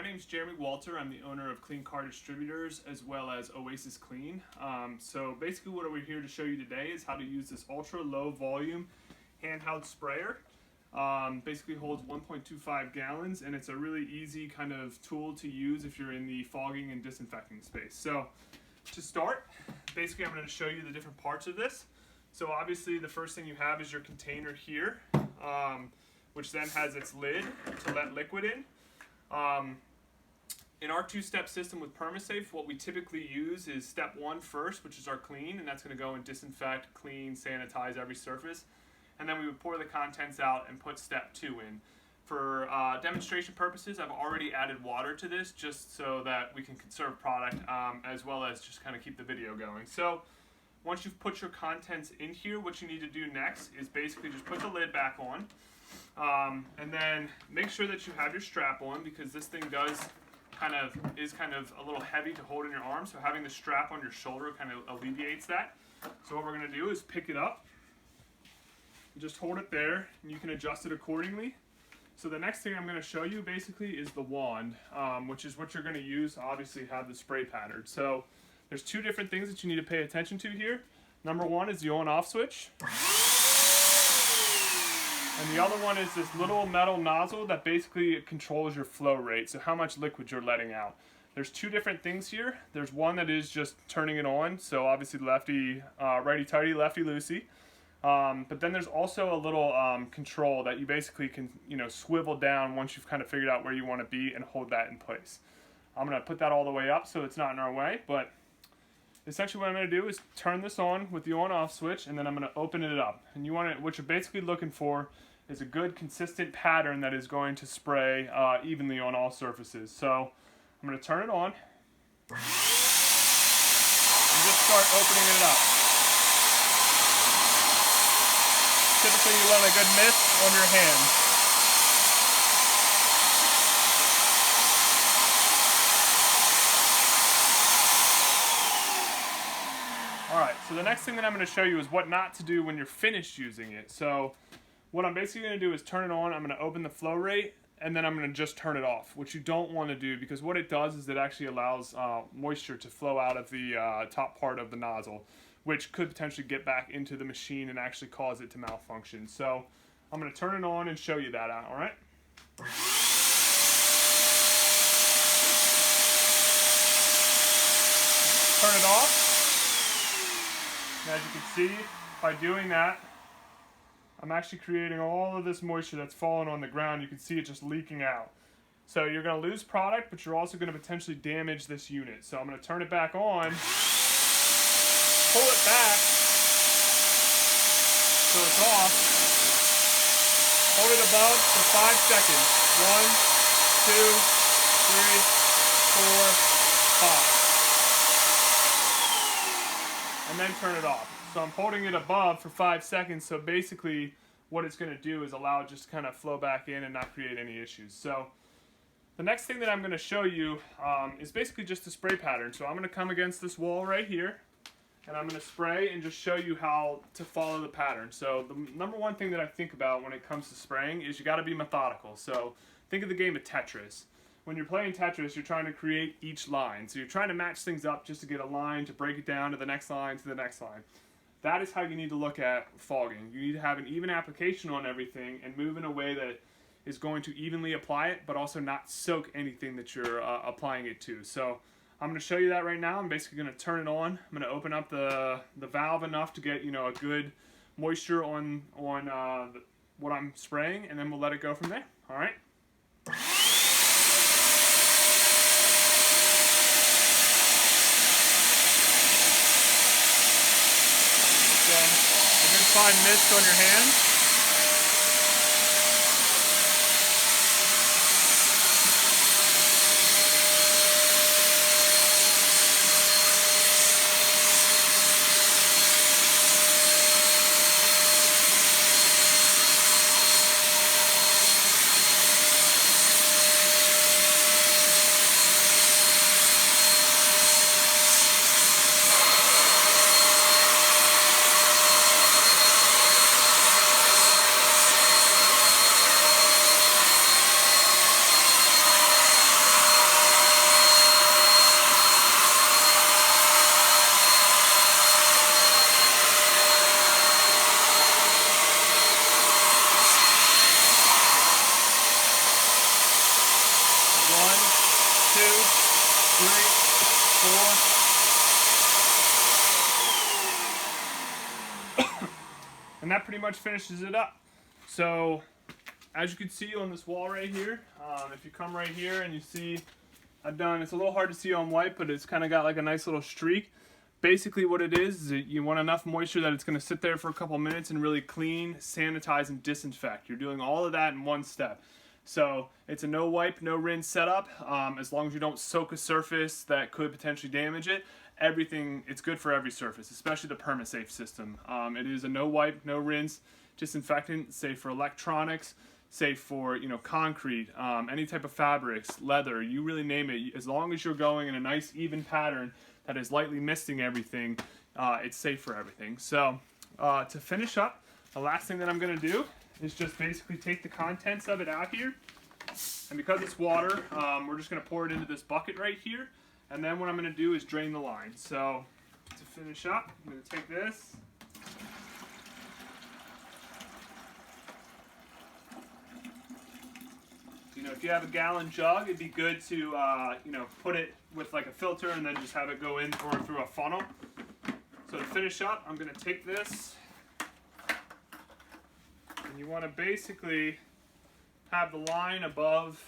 name's Jeremy Walter. I'm the owner of Clean Car Distributors as well as Oasis Clean. So basically what we're here to show you today is how to use this ultra low volume handheld sprayer. Basically holds 1.25 gallons, and it's a really easy kind of tool to use if you're in the fogging and disinfecting space. So to start, basically I'm going to show you the different parts of this. So obviously the first thing you have is your container here, which then has its lid to let liquid in. In our two-step system with PermaSafe, what we typically use is step one first, which is our clean, and that's going to go and disinfect, clean, sanitize every surface. And then we would pour the contents out and put step two in. For demonstration purposes, I've already added water to this just so that we can conserve product as well as just kind of keep the video going. So once you've put your contents in here, what you need to do next is basically just put the lid back on. And then make sure that you have your strap on, because this thing is kind of a little heavy to hold in your arm, so having the strap on your shoulder kind of alleviates that. So what we're going to do is pick it up, just hold it there, and you can adjust it accordingly. So the next thing I'm going to show you basically is the wand, which is what you're going to use to obviously have the spray pattern. So there's two different things that you need to pay attention to here. Number one is the on-off switch. And the other one is this little metal nozzle that basically controls your flow rate, so how much liquid you're letting out. There's two different things here. There's one that is just turning it on, so obviously lefty, righty-tighty, lefty-loosey. But then there's also a little control that you basically can, swivel down once you've kind of figured out where you want to be and hold that in place. I'm going to put that all the way up so it's not in our way, but essentially what I'm going to do is turn this on with the on-off switch, and then I'm going to open it up. And what you're basically looking for is a good consistent pattern that is going to spray evenly on all surfaces. So I'm going to turn it on and just start opening it up. Typically you want a good mist on your hand. Alright, so the next thing that I'm going to show you is what not to do when you're finished using it. So what I'm basically going to do is turn it on, I'm going to open the flow rate, and then I'm going to just turn it off, which you don't want to do, because what it does is it actually allows moisture to flow out of the top part of the nozzle, which could potentially get back into the machine and actually cause it to malfunction. So I'm going to turn it on and show you that out, alright? Turn it off. And as you can see, by doing that, I'm actually creating all of this moisture that's falling on the ground. You can see it just leaking out. So you're going to lose product, but you're also going to potentially damage this unit. So I'm going to turn it back on, pull it back so it's off, hold it above for 5 seconds. 1, 2, 3, 4, 5. And then turn it off. So I'm holding it above for 5 seconds, so basically what it's going to do is allow it just to kind of flow back in and not create any issues. So the next thing that I'm going to show you is basically just a spray pattern. So I'm going to come against this wall right here, and I'm going to spray and just show you how to follow the pattern. So the number one thing that I think about when it comes to spraying is you got to be methodical. So think of the game of Tetris. When you're playing Tetris, you're trying to create each line. So you're trying to match things up just to get a line, to break it down to the next line, to the next line. That is how you need to look at fogging. You need to have an even application on everything and move in a way that is going to evenly apply it, but also not soak anything that you're applying it to. So I'm going to show you that right now. I'm basically going to turn it on. I'm going to open up the valve enough to get a good moisture on what I'm spraying, and then we'll let it go from there. All right. A good fine mist on your hand. pretty much finishes it up. So as you can see on this wall right here, if you come right here and you see I've done, it's a little hard to see on white, but it's kind of got like a nice little streak. Basically what it is that you want enough moisture that it's going to sit there for a couple minutes and really clean, sanitize, and disinfect. You're doing all of that in one step. So it's a no wipe, no rinse setup. As long as you don't soak a surface that could potentially damage it, everything, it's good for every surface, especially the PermaSafe system. It is a no wipe, no rinse disinfectant, safe for electronics, safe for, you know, concrete, any type of fabrics, leather, you really name it. As long as you're going in a nice even pattern that is lightly misting everything, it's safe for everything. So to finish up, the last thing that I'm going to do is just basically take the contents of it out here, and because it's water, we're just going to pour it into this bucket right here, and then what I'm going to do is drain the line. So to finish up, I'm going to take this, you know, if you have a gallon jug, it'd be good to you know, put it with like a filter and then just have it go in through a funnel. So to finish up, I'm going to take this, and you want to basically have the line above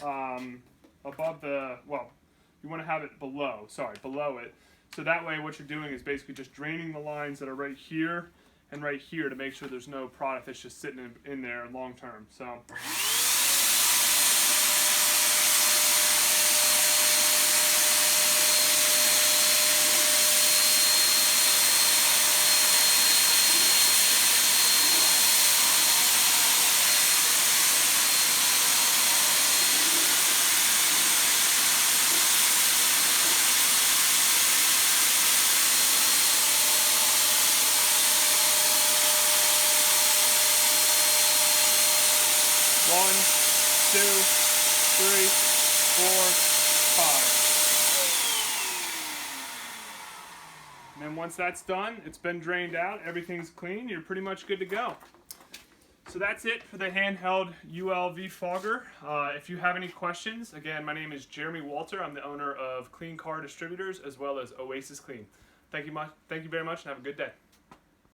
the, well, you want to have it below it. So that way what you're doing is basically just draining the lines that are right here and right here to make sure there's no product that's just sitting in there long term. So. One, two, three, four, five. And then once that's done, it's been drained out, everything's clean, you're pretty much good to go. So that's it for the handheld ULV fogger. If you have any questions, again, my name is Jeremy Walter. I'm the owner of Car Distributors as well as Oasis Clean. Thank you very much and have a good day.